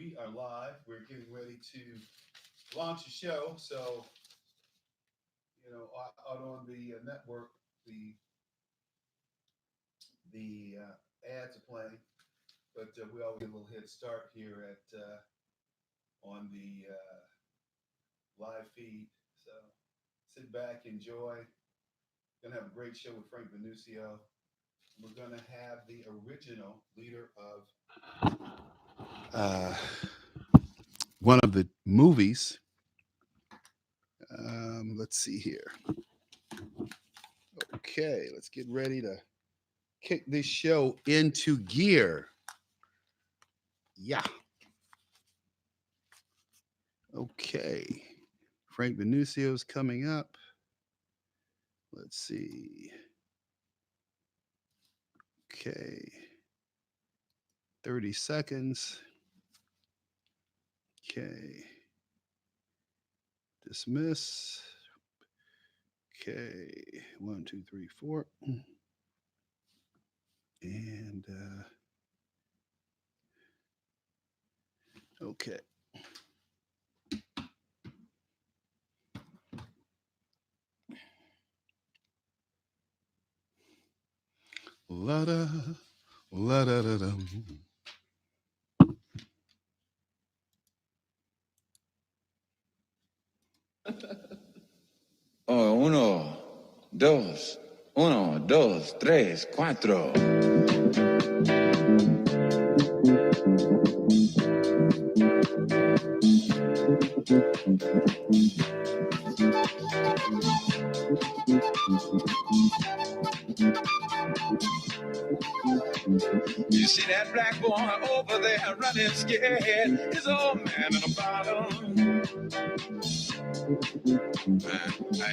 We are live. We're getting ready to launch a show. So, out on the network, the ads are playing, but we always get a little head start here at on the live feed. So, sit back, enjoy. Gonna have a great show with Frank Venucio. We're gonna have the original leader of one of the movies. Let's see here. Okay, let's get ready to kick this show into gear. Yeah. Okay. Frank Venucio's coming up. Let's see. Okay. 30 seconds. Okay. Dismiss. Okay. 1, 2, 3, 4. And okay. La da, la da da da. Oh, uno, dos, tres, cuatro. You see that black boy over there running scared? His old man in a bottle.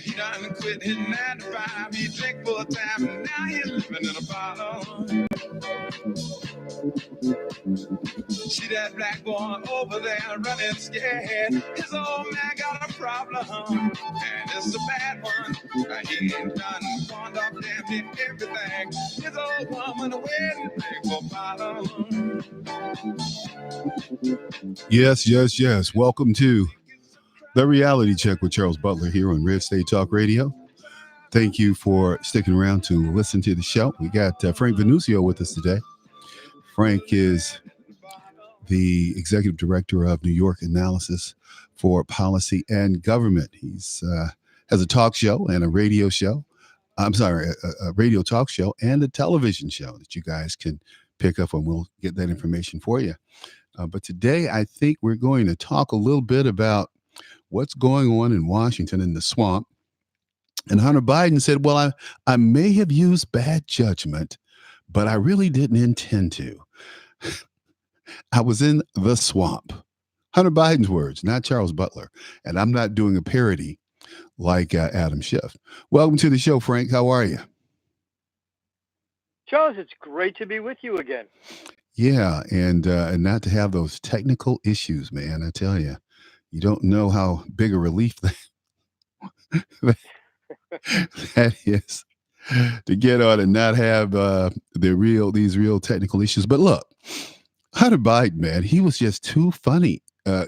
He done quit his 9 to 5. He drink full time, and now he's living in a bottle. See that black boy over there running scared? His old man got a problem, and it's a bad one. He ain't done pawned off damn near everything. His old woman waiting for bottom. Yes. Welcome to The Reality Check with Charles Butler here on Red State Talk Radio. Thank you for sticking around to listen to the show. We got Frank Venucio with us today. Frank is the executive director of New York Analysis for Policy and Government. He's has a talk show and a radio show. I'm sorry, a radio talk show and a television show that you guys can pick up, and we'll get that information for you. But today, I think we're going to talk a little bit about what's going on in Washington in the swamp. And Hunter Biden said, well, I may have used bad judgment, but I really didn't intend to. I was in the swamp. Hunter Biden's words, not Charles Butler. And I'm not doing a parody like Adam Schiff. Welcome to the show, Frank. How are you? Charles, it's great to be with you again. Yeah, and not to have those technical issues, man. I tell you, you don't know how big a relief that is to get on and not have these real technical issues. But look, Hunter Biden, man, he was just too funny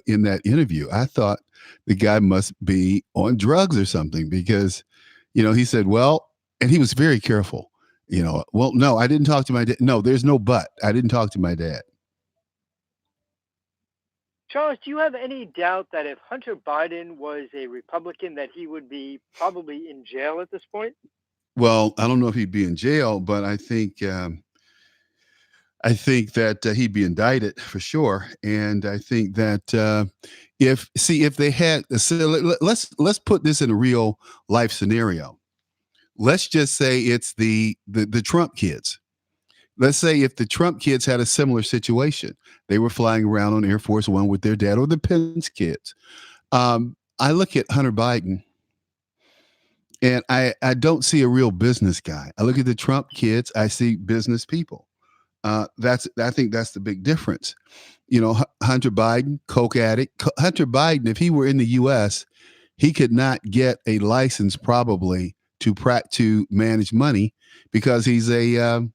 in that interview. I thought the guy must be on drugs or something because, he said, well, and he was very careful. Well, no, I didn't talk to my dad. No, there's no but. I didn't talk to my dad. Charles, do you have any doubt that if Hunter Biden was a Republican, that he would be probably in jail at this point? Well, I don't know if he'd be in jail, but I think that he'd be indicted for sure. And I think that if they had, so let's put this in a real life scenario. Let's just say it's the Trump kids. Let's say if the Trump kids had a similar situation, they were flying around on Air Force One with their dad, or the Pence kids. I look at Hunter Biden and I don't see a real business guy. I look at the Trump kids, I see business people. I think that's the big difference. Hunter Biden, coke addict. Hunter Biden, if he were in the U.S., he could not get a license probably to manage money because he's a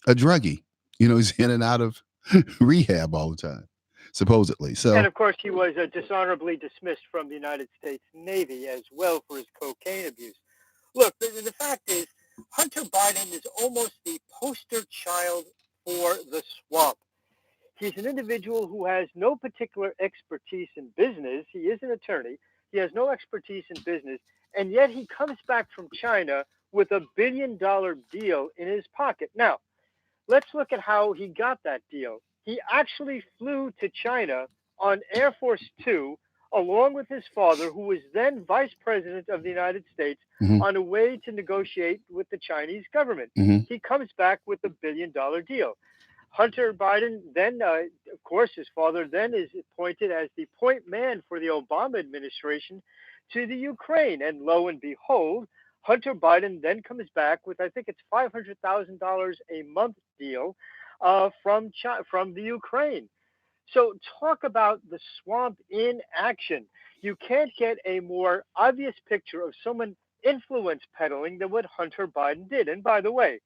druggie. He's in and out of rehab all the time. supposedly. And So of course, he was dishonorably dismissed from the United States Navy as well for his cocaine abuse. Look, the fact is, Hunter Biden is almost the poster child for the swamp. He's an individual who has no particular expertise in business. He is an attorney. He has no expertise in business. And yet he comes back from China with $1 billion deal in his pocket. Now, let's look at how he got that deal. He actually flew to China on Air Force Two along with his father, who was then vice president of the United States, mhm, on a way to negotiate with the Chinese government. mhm. He comes back with a $1 billion deal. Hunter Biden then, of course, his father then is appointed as the point man for the Obama administration to the Ukraine. And lo and behold, Hunter Biden then comes back with, I think it's $500,000 a month deal from the Ukraine. So talk about the swamp in action. You can't get a more obvious picture of someone influence peddling than what Hunter Biden did. And by the way,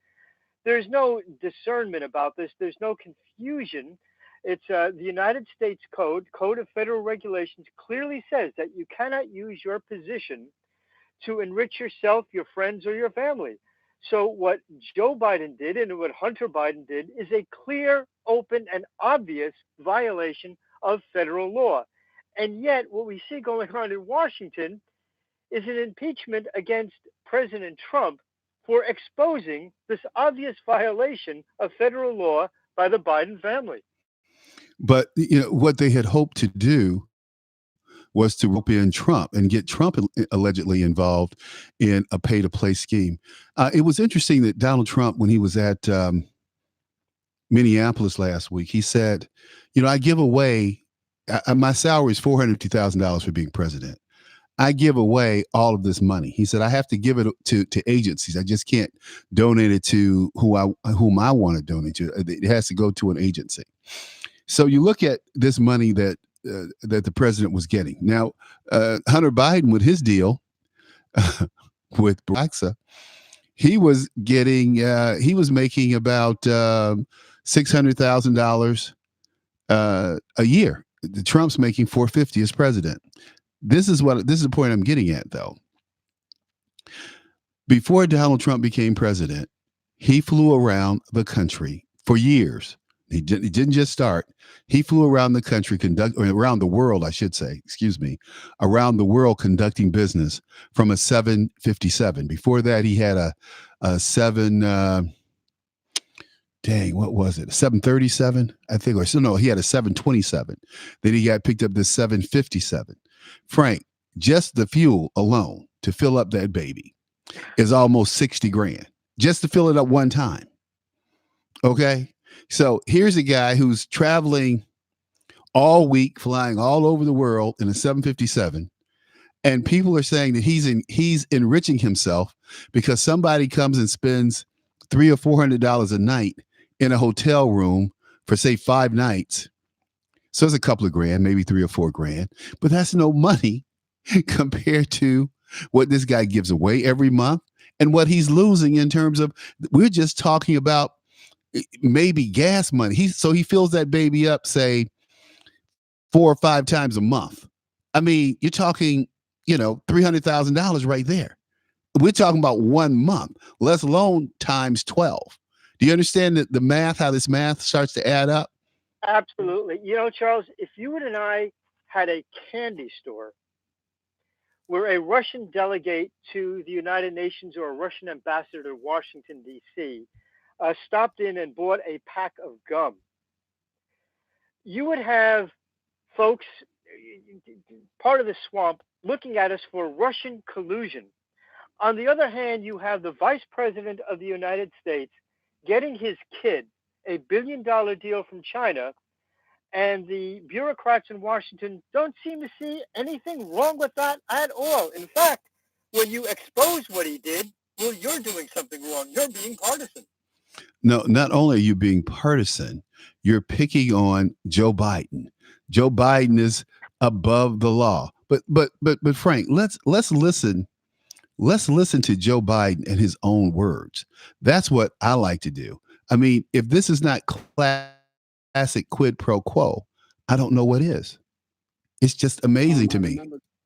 there's no discernment about this. There's no confusion. It's the United States Code of Federal Regulations clearly says that you cannot use your position to enrich yourself, your friends, or your family. So what Joe Biden did and what Hunter Biden did is a clear, open, and obvious violation of federal law. And yet, what we see going on in Washington is an impeachment against President Trump for exposing this obvious violation of federal law by the Biden family. But what they had hoped to do was to rope in Trump and get Trump allegedly involved in a pay to play scheme. It was interesting that Donald Trump, when he was at Minneapolis last week, he said, I give away my salary is $450,000 for being president. I give away all of this money. He said, I have to give it to agencies. I just can't donate it to whom I want to donate to. It has to go to an agency. So you look at this money that the president was getting. Now, Hunter Biden, with his deal with Braxa, he was making about $600,000 a year. Trump's making $450 as president. This is the point I'm getting at, though. Before Donald Trump became president, he flew around the country for years. He didn't just start. He flew around the country, around the world, I should say, around the world conducting business from a 757. Before that, he had a 7, what was it? A 737, I think, or so no, he had a 727. Then he got picked up this 757. Frank, just the fuel alone to fill up that baby is almost 60 grand just to fill it up one time. Okay. So here's a guy who's traveling all week, flying all over the world in a 757. And people are saying that he's enriching himself because somebody comes and spends $300 or $400 a night in a hotel room for, say, 5 nights. So it's a couple of grand, maybe 3 or 4 grand, but that's no money compared to what this guy gives away every month and what he's losing in terms of, we're just talking about maybe gas money. So he fills that baby up, say, 4 or 5 times a month. I mean, you're talking, $300,000 right there. We're talking about 1 month, let alone times 12. Do you understand the math, how this math starts to add up? Absolutely. Charles, if you and I had a candy store where a Russian delegate to the United Nations or a Russian ambassador to Washington, D.C., stopped in and bought a pack of gum, you would have folks, part of the swamp, looking at us for Russian collusion. On the other hand, you have the vice president of the United States getting his kid a $1 billion deal from China, and the bureaucrats in Washington don't seem to see anything wrong with that at all. In fact, when you expose what he did, well, you're doing something wrong. You're being partisan. No, not only are you being partisan, you're picking on Joe Biden. Joe Biden is above the law. But Frank, let's listen. Let's listen to Joe Biden and his own words. That's what I like to do. I mean, if this is not classic quid pro quo, I don't know what is. It's just amazing to me.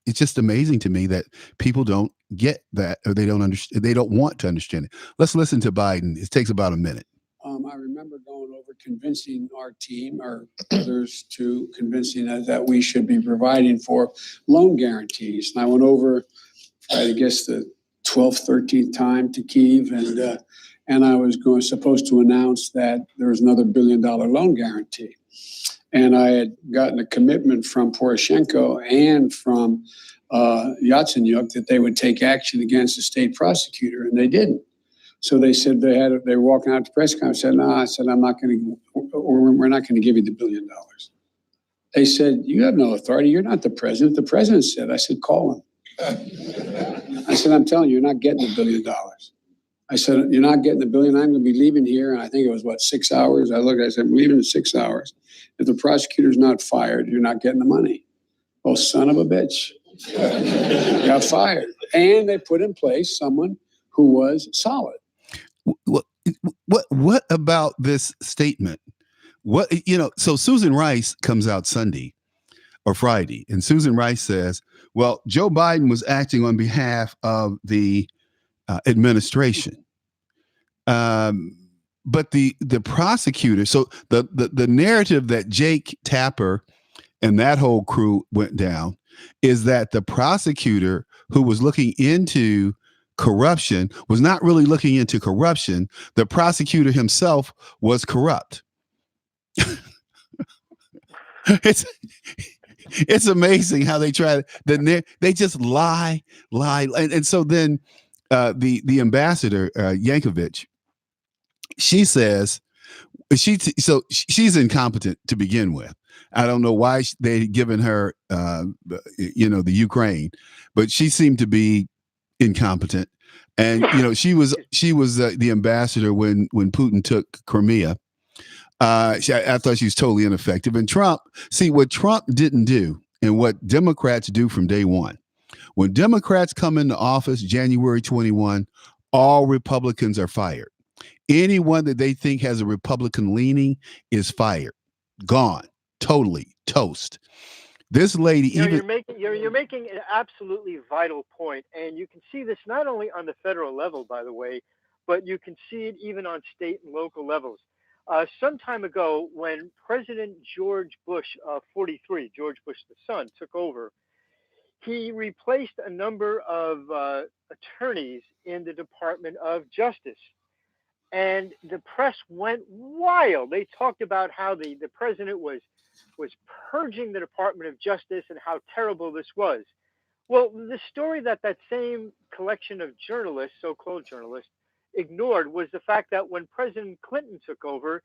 It's just amazing to me that people don't get that, or they don't understand. They don't want to understand it. Let's listen to Biden. It takes about a minute. I remember going over convincing our team, or others, to convincing us that we should be providing for loan guarantees. And I went over, I guess, the 12th, 13th time to Kyiv, and I was supposed to announce that there was another $1 billion loan guarantee. And I had gotten a commitment from Poroshenko and from Yatsenyuk that they would take action against the state prosecutor, and they didn't. So they said they were walking out to press conference. I said, no, I said, I'm not going to, or we're not going to give you the $1 billion. They said, you have no authority. You're not the president. The president said. I said, call him. I said, I'm telling you, you're not getting the $1 billion. I said, you're not getting the $1 billion. I'm going to be leaving here. And I think it was, 6 hours? I said, I'm leaving in 6 hours. If the prosecutor's not fired, you're not getting the money. Oh, son of a bitch. Got fired. And they put in place someone who was solid. What about this statement? So Susan Rice comes out Sunday or Friday, and Susan Rice says, well, Joe Biden was acting on behalf of the administration. But the prosecutor, so the narrative that Jake Tapper and that whole crew went down is that the prosecutor who was looking into corruption was not really looking into corruption. The prosecutor himself was corrupt. It's amazing how they try to, they just lie. And so then the ambassador, Yankovic, she says she's incompetent to begin with. I don't know why they given her, the Ukraine, but she seemed to be incompetent. And she was the ambassador when Putin took Crimea. I thought she was totally ineffective. And what Trump didn't do, and what Democrats do from day one, when Democrats come into office January 21, all Republicans are fired. Anyone that they think has a Republican leaning is fired, gone, totally toast. This lady, you're making an absolutely vital point, and you can see this not only on the federal level, by the way, but you can see it even on state and local levels. Some time ago, when President George Bush, 43, George Bush the son, took over, he replaced a number of attorneys in the Department of Justice. And the press went wild. They talked about how the president was purging the Department of Justice and how terrible this was. Well, the story that same collection of journalists, so-called journalists, ignored was the fact that when President Clinton took over,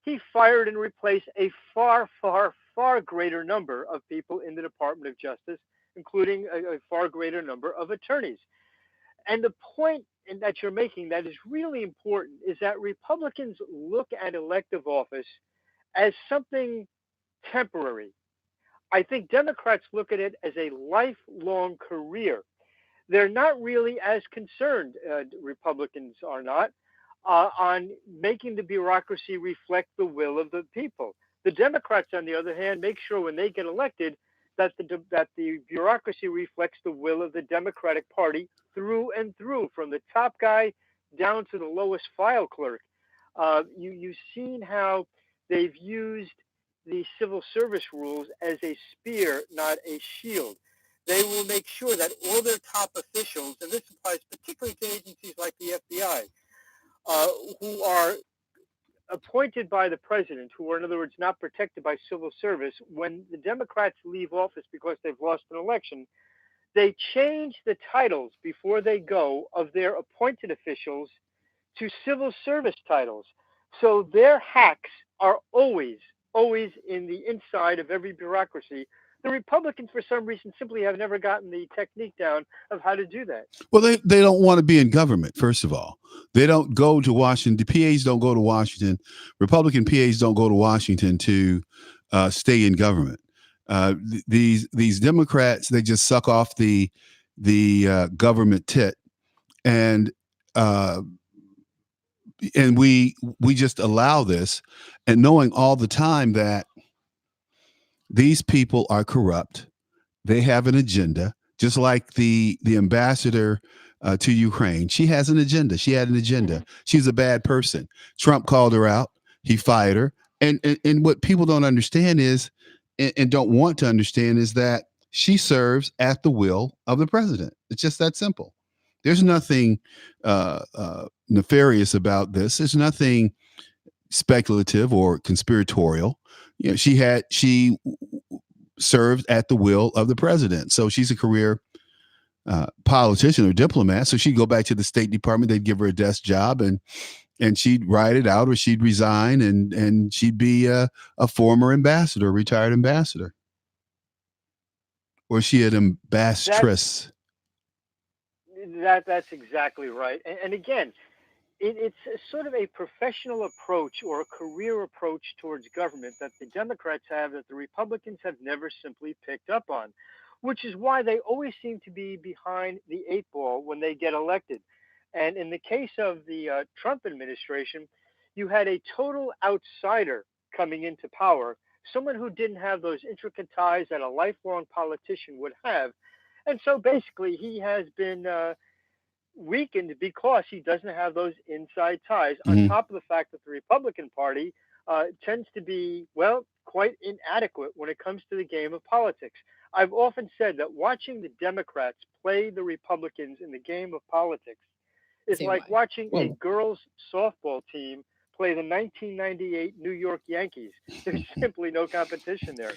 he fired and replaced a far, far, far greater number of people in the Department of Justice, including a far greater number of attorneys. And the point that you're making that is really important is that Republicans look at elective office as something temporary. I think Democrats look at it as a lifelong career. They're not really as concerned, Republicans are not, on making the bureaucracy reflect the will of the people. The Democrats, on the other hand, make sure when they get elected that the bureaucracy reflects the will of the Democratic Party through and through, from the top guy down to the lowest file clerk. You've seen how they've used the civil service rules as a spear, not a shield. They will make sure that all their top officials, and this applies particularly to agencies like the FBI, who are appointed by the president, who are, in other words, not protected by civil service, when the Democrats leave office because they've lost an election, they change the titles before they go of their appointed officials to civil service titles. So their hacks are always in the inside of every bureaucracy. The Republicans, for some reason, simply have never gotten the technique down of how to do that. Well, they don't want to be in government, first of all. They don't go to Washington. The PAs don't go to Washington. Republican PAs don't go to Washington to stay in government. These Democrats, they just suck off the government tit, and we just allow this, and knowing all the time that these people are corrupt. They have an agenda, just like the ambassador to Ukraine. She has an agenda. She had an agenda. She's a bad person. Trump called her out. He fired her. And what people don't understand is, and don't want to understand, is that she serves at the will of the president. It's just that simple. There's nothing nefarious about this. There's nothing speculative or conspiratorial. You know, she served at the will of the president. So she's a career politician or diplomat. So she'd go back to the State Department. They'd give her a desk job, and she'd ride it out, or she'd resign, and she'd be a former ambassador, retired ambassador, or she had ambassadress. That's exactly right. And again, it's sort of a professional approach or a career approach towards government that the Democrats have that the Republicans have never simply picked up on, which is why they always seem to be behind the eight ball when they get elected. And in the case of the Trump administration, you had a total outsider coming into power, someone who didn't have those intricate ties that a lifelong politician would have. And so basically, he has been weakened because he doesn't have those inside ties, on Mhm. top of the fact that the Republican Party tends to be, well, quite inadequate when it comes to the game of politics. I've often said that watching the Democrats play the Republicans in the game of politics is Say like why. watching a Well, girls' softball team play the 1998 New York Yankees. There's simply no competition there.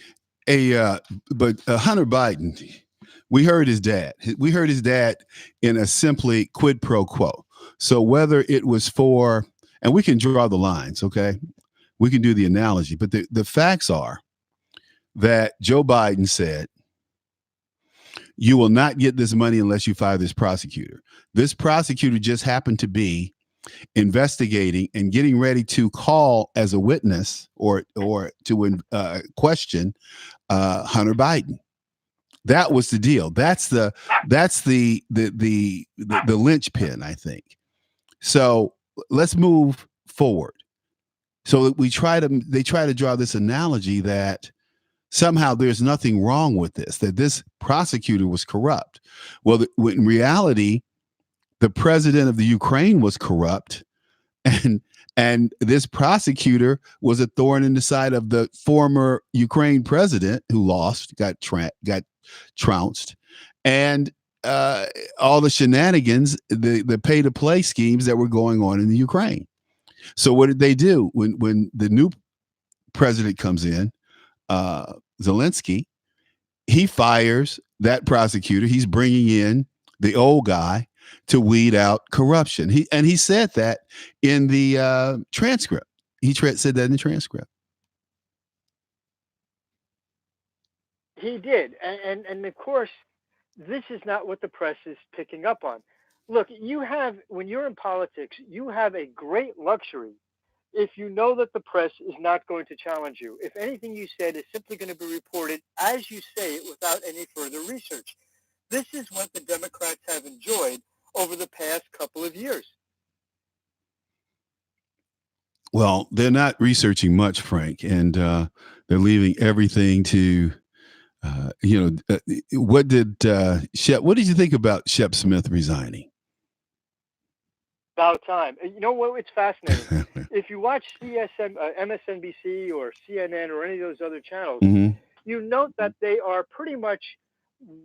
A but Hunter Biden, we heard his dad. We heard his dad in a simply quid pro quo. So whether it was for, and we can draw the lines, okay, we can do the analogy, but the facts are that Joe Biden said, "You will not get this money unless you fire this prosecutor." This prosecutor just happened to be investigating and getting ready to call as a witness or to question Hunter Biden. That was the deal. That's the linchpin, I think. So let's move forward. So they try to draw this analogy that somehow there's nothing wrong with this, that this prosecutor was corrupt. Well, in reality, the president of the Ukraine was corrupt, and this prosecutor was a thorn in the side of the former Ukraine president who lost, got trounced, and all the shenanigans, the pay to play schemes that were going on in the Ukraine. So what did they do when the new president comes in, Zelensky? He fires that prosecutor. He's bringing in the old guy to weed out corruption. He said that in the transcript. He said that in the transcript. He did, and of course, this is not what the press is picking up on. Look, you have when you're in politics, you have a great luxury if you know that the press is not going to challenge you. If anything you said is simply going to be reported as you say it without any further research. This is what the Democrats have enjoyed over the past couple of years. Well, they're not researching much, Frank, and they're leaving everything to what did Shep? What did you think about Shep Smith resigning? About time. You know what? It's fascinating. If you watch MSNBC or CNN or any of those other channels, Mm-hmm. you note that they are pretty much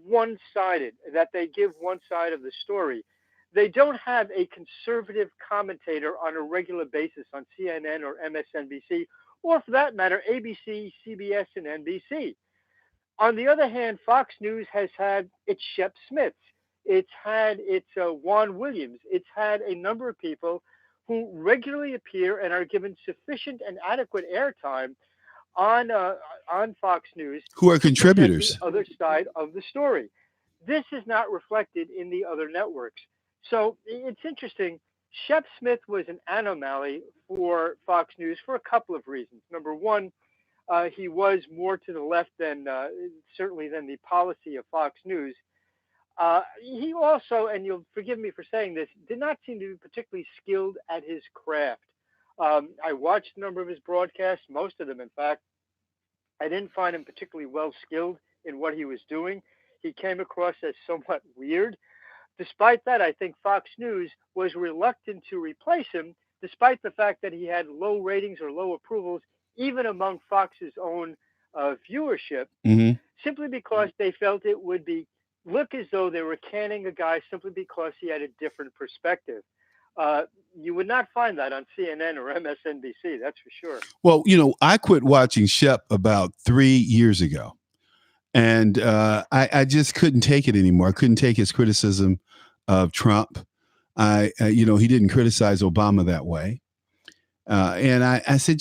one-sided, that they give one side of the story. They don't have a conservative commentator on a regular basis on CNN or MSNBC, or for that matter, ABC, CBS, and NBC. On the other hand, Fox News has had its Shep Smiths. It's had its Juan Williams. It's had a number of people who regularly appear and are given sufficient and adequate airtime on Fox News Who are to present the contributors? other side of the story. This is not reflected in the other networks. So it's interesting. Shep Smith was an anomaly for Fox News for a couple of reasons. Number one, he was more to the left than certainly than the policy of Fox News. He also, and you'll forgive me for saying this, did not seem to be particularly skilled at his craft. I watched a number of his broadcasts, most of them, in fact, I didn't find him particularly well skilled in what he was doing. He came across as somewhat weird. Despite that, I think Fox News was reluctant to replace him, despite the fact that he had low ratings or low approvals, even among Fox's own viewership, Hmm. simply because they felt it would be look as though they were canning a guy simply because he had a different perspective. You would not find that on CNN or MSNBC, that's for sure. Well, I quit watching Shep about 3 years ago, and I just couldn't take it anymore. I couldn't take his criticism of Trump. He didn't criticize Obama that way. And I said,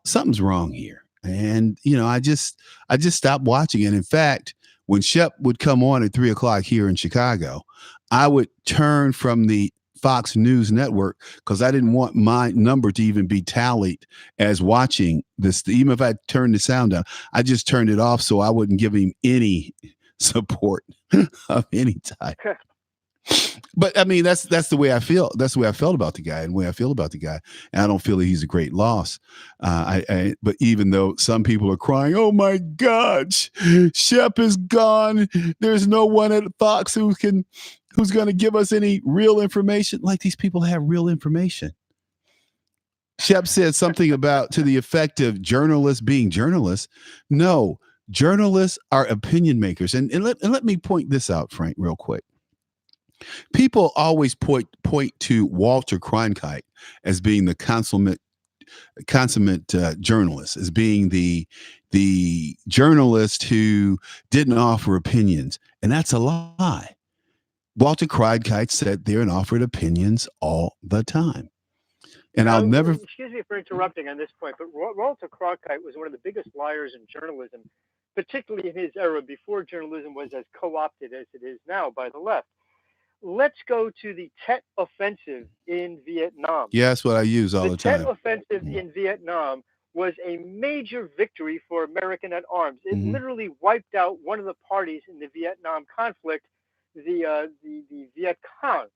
something's wrong here. And, I just stopped watching it. In fact, when Shep would come on at 3 o'clock here in Chicago, I would turn from the Fox News network because I didn't want my number to even be tallied as watching this. Even if I turned the sound down, I just turned it off so I wouldn't give him any support of any type. But I mean, that's the way I feel. That's the way I felt about the guy, and the way I feel about the guy. And I don't feel that he's a great loss. But even though some people are crying, "Oh my God, Shep is gone. There's no one at Fox who's going to give us any real information." Like, these people have real information. Shep said something about to the effect of journalists being journalists. No, journalists are opinion makers. And let me point this out, Frank, real quick. People always point to Walter Cronkite as being the consummate journalist, as being the journalist who didn't offer opinions, and that's a lie. Walter Cronkite sat there and offered opinions all the time, and I'll never. Excuse me for interrupting on this point, but Walter Cronkite was one of the biggest liars in journalism, particularly in his era before journalism was as co-opted as it is now by the left. Let's go to the Tet Offensive in Vietnam. Yeah, that's what I use all the time. The Tet Offensive in Vietnam was a major victory for American at arms. It literally wiped out one of the parties in the Vietnam conflict, the Viet Cong.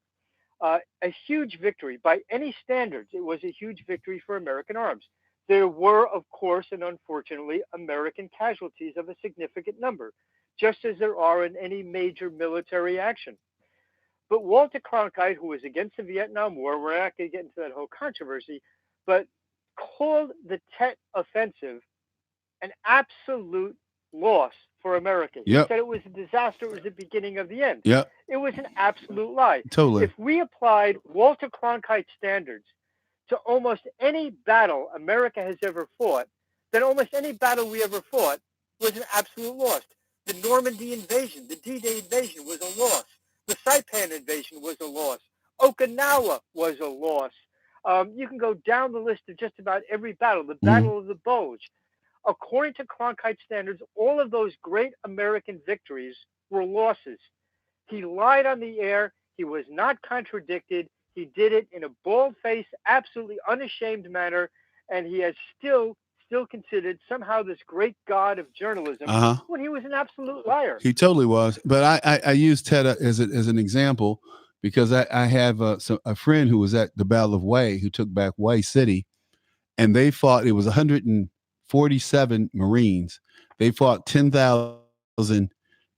A huge victory by any standards. It was a huge victory for American arms. There were, of course, and unfortunately, American casualties of a significant number, just as there are in any major military action. But Walter Cronkite, who was against the Vietnam War, we're not going to get into that whole controversy, but called the Tet Offensive an absolute loss for America. He said it was a disaster. It was the beginning of the end. Yep. It was an absolute lie. Totally. If we applied Walter Cronkite standards to almost any battle America has ever fought, then almost any battle we ever fought was an absolute loss. The Normandy invasion, the D-Day invasion was a loss. The Saipan invasion was a loss. Okinawa was a loss. You can go down the list of just about every battle. The Battle of the Bulge. According to Cronkite standards, all of those great American victories were losses. He lied on the air. He was not contradicted. He did it in a bald-faced, absolutely unashamed manner, and he has still considered somehow this great god of journalism when he was an absolute liar. He totally was. But I use Ted as an example because I have a friend who was at the Battle of Hue, who took back Hue City, and they fought. It was 147 Marines. They fought 10,000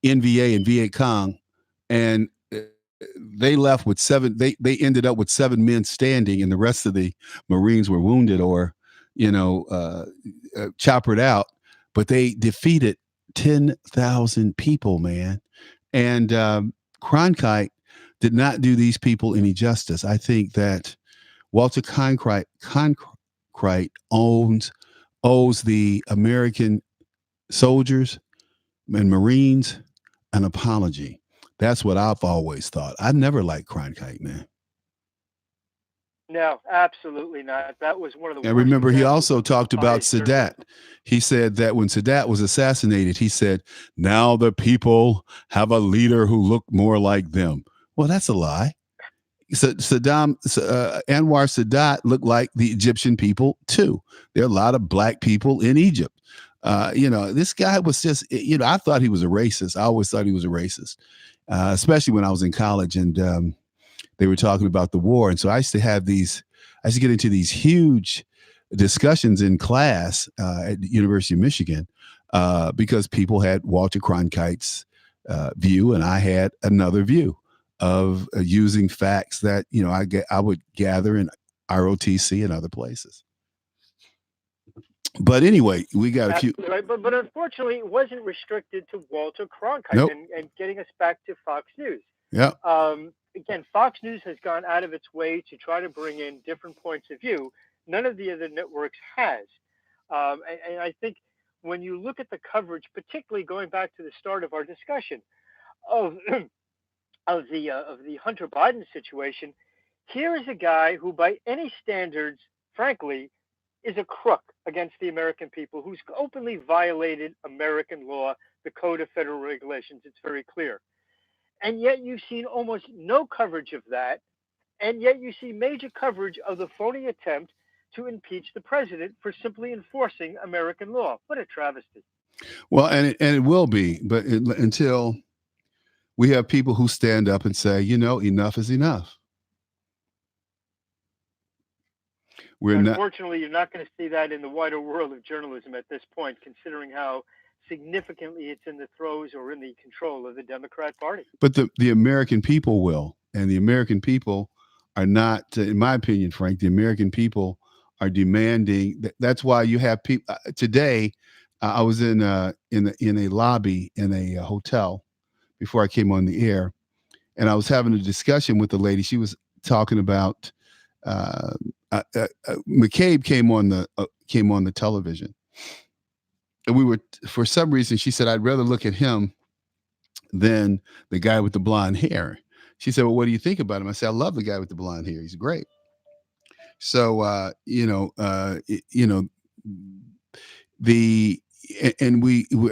NVA and Viet Cong, and they left with seven. They ended up with 7 men standing, and the rest of the Marines were wounded or choppered out. But they defeated 10,000 people, man. And Cronkite did not do these people any justice. I think that Walter Cronkite owes the American soldiers and Marines an apology. That's what I've always thought. I never liked Cronkite, man. No, absolutely not. That was one of the. And remember, he also talked about Sadat. He said that when Sadat was assassinated, he said, "Now the people have a leader who looked more like them." Well, that's a lie. Anwar Sadat looked like the Egyptian people too. There are a lot of black people in Egypt. This guy was just, I thought he was a racist. I always thought he was a racist, especially when I was in college and they were talking about the war. And so I used to get into these huge discussions in class at the University of Michigan because people had Walter Cronkite's view, and I had another view of using facts that I would gather in ROTC and other places. But anyway, we got a few. Absolutely right. But unfortunately, it wasn't restricted to Walter Cronkite. Nope. And getting us back to Fox News. Yeah. Again, Fox News has gone out of its way to try to bring in different points of view. None of the other networks has. And I think when you look at the coverage, particularly going back to the start of our discussion of of the Hunter Biden situation, here is a guy who, by any standards, frankly, is a crook against the American people, who's openly violated American law, the Code of Federal Regulations. It's very clear. And yet you've seen almost no coverage of that. And yet you see major coverage of the phony attempt to impeach the president for simply enforcing American law. What a travesty. Well, and it will be, but until we have people who stand up and say, enough is enough. Unfortunately, you're not going to see that in the wider world of journalism at this point, considering how significantly it's in the throes or in the control of the Democrat Party. But the American people will, and the American people are not, in my opinion, Frank, the American people are demanding. That's why you have people today. I was in a lobby in a hotel before I came on the air, and I was having a discussion with the lady. She was talking about McCabe came on the television, and we were, for some reason, she said, I'd rather look at him than the guy with the blonde hair. She said, well, what do you think about him? I said, I love the guy with the blonde hair. He's great. So, I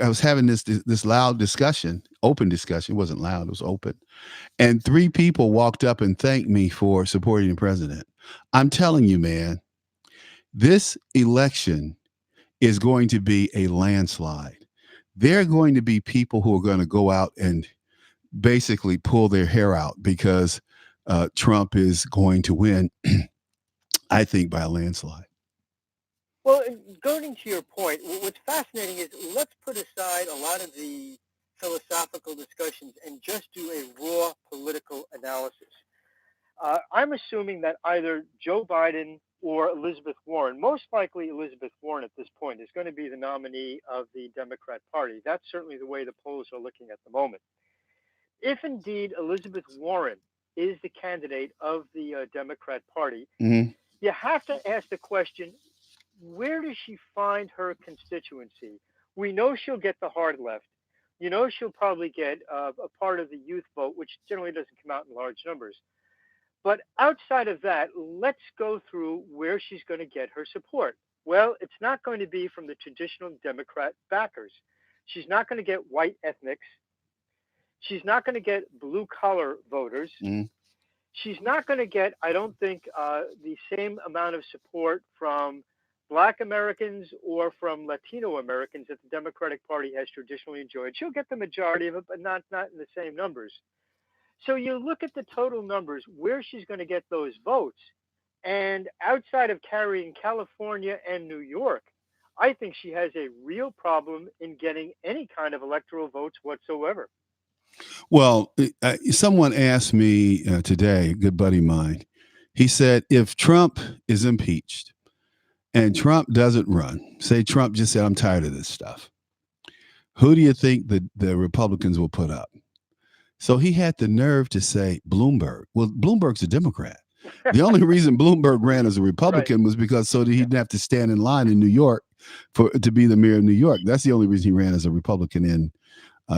was having this loud discussion, open discussion. It wasn't loud, it was open. And 3 people walked up and thanked me for supporting the president. I'm telling you, man, this election is going to be a landslide. There are going to be people who are going to go out and basically pull their hair out because Trump is going to win, I think, by a landslide. Well, going to your point, what's fascinating is let's put aside a lot of the philosophical discussions and just do a raw political analysis. I'm assuming that either Joe Biden or Elizabeth Warren, most likely Elizabeth Warren at this point, is going to be the nominee of the Democrat Party. That's certainly the way the polls are looking at the moment. If indeed Elizabeth Warren is the candidate of the Democrat Party, you have to ask the question, where does she find her constituency? We know she'll get the hard left. She'll probably get a part of the youth vote, which generally doesn't come out in large numbers. But outside of that, let's go through where she's going to get her support. Well, it's not going to be from the traditional Democrat backers. She's not going to get white ethnics. She's not going to get blue-collar voters. She's not going to get, I don't think, the same amount of support from Black Americans or from Latino Americans that the Democratic Party has traditionally enjoyed. She'll get the majority of it, but not in the same numbers. So you look at the total numbers, where she's going to get those votes. And outside of carrying California and New York, I think she has a real problem in getting any kind of electoral votes whatsoever. Well, someone asked me today, a good buddy of mine, he said, if Trump is impeached and Trump doesn't run, say Trump just said, I'm tired of this stuff, who do you think the Republicans will put up? So he had the nerve to say Bloomberg. Well, Bloomberg's a Democrat. The only reason Bloomberg ran as a Republican was because so that he didn't have to stand in line in New York to be the mayor of New York. That's the only reason he ran as a Republican in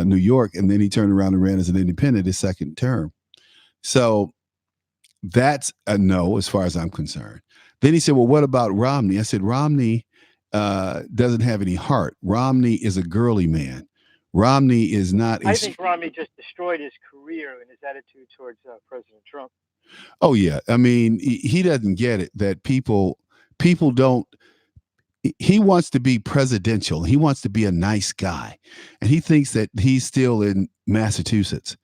New York. And then he turned around and ran as an independent his second term. So that's a no, as far as I'm concerned. Then he said, well, what about Romney? I said, Romney doesn't have any heart. Romney is a girly man. Romney is not. I think Romney just destroyed his career and his attitude towards President Trump. Oh, yeah. I mean, he doesn't get it that people don't. He wants to be presidential. He wants to be a nice guy. And he thinks that he's still in Massachusetts.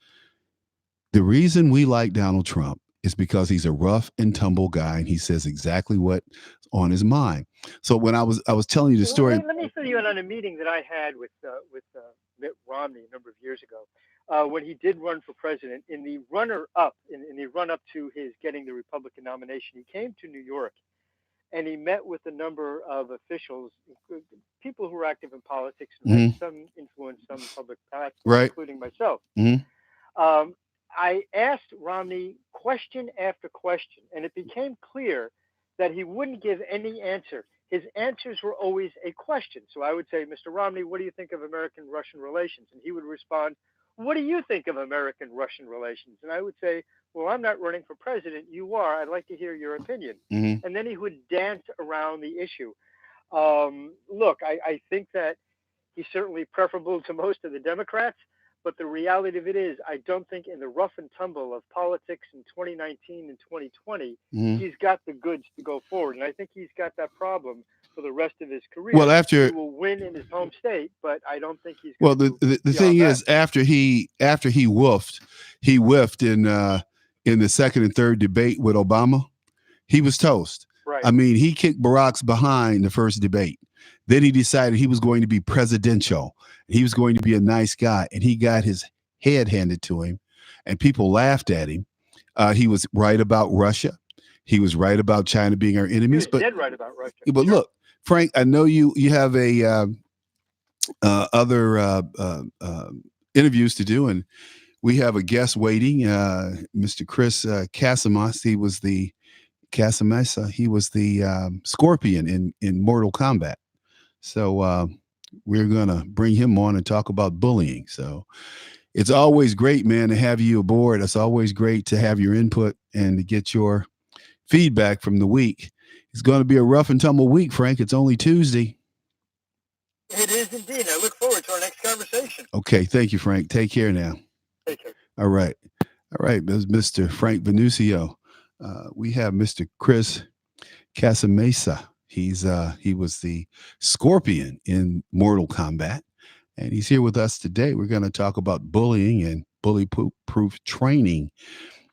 The reason we like Donald Trump is because he's a rough and tumble guy and he says exactly what's on his mind. So when I was telling you the Well, story, let me fill you in on a meeting that I had with Mitt Romney a number of years ago, when he did run for president. In the runner up, in the run up to his getting the Republican nomination, he came to New York and he met with a number of officials, people who were active in politics and had mhm, some influence, some public practice, right? including myself. Hmm. Um, I asked Romney question after question, and it became clear that he wouldn't give any answer. His answers were always a question. So I would say, Mr. Romney, what do you think of American Russian relations? And he would respond, what do you think of American Russian relations? And I would say, well, I'm not running for president. You are. I'd like to hear your opinion. Hmm. And then he would dance around the issue. Look, I think that he's certainly preferable to most of the Democrats. But the reality of it is, I don't think in the rough and tumble of politics in 2019 and 2020, Hmm. he's got the goods to go forward. And I think he's got that problem for the rest of his Well, career. He after will win in his home state, but I don't think he's well, going to move the thing beyond that. is, after he whiffed in the second and third debate with Obama. He was toast. Right. I mean, he kicked Barack's behind the first debate. Then he decided he was going to be presidential. He was going to be a nice guy, and he got his head handed to him, and people laughed at him. He was right about Russia. He was right about China being our He enemies. was dead right about Russia. But Sure. look, Frank, I know you have a other interviews to do, and we have a guest waiting, Mr. Chris Casamas. He was the Casamesa. He was the Scorpion in Mortal Kombat. So we're gonna bring him on and talk about bullying. So it's always great, man, to have you aboard. It's always great to have your input and to get your feedback from the week. It's going to be a rough and tumble week, Frank. It's only Tuesday. It is indeed. I look forward to our next conversation. Okay, thank you, Frank. Take care now. Take care. All right. This is Mr. Frank Venucio. We have Mr. Chris Casamesa. He was the Scorpion in Mortal Kombat, and he's here with us today. We're going to talk about bullying and bully-proof training.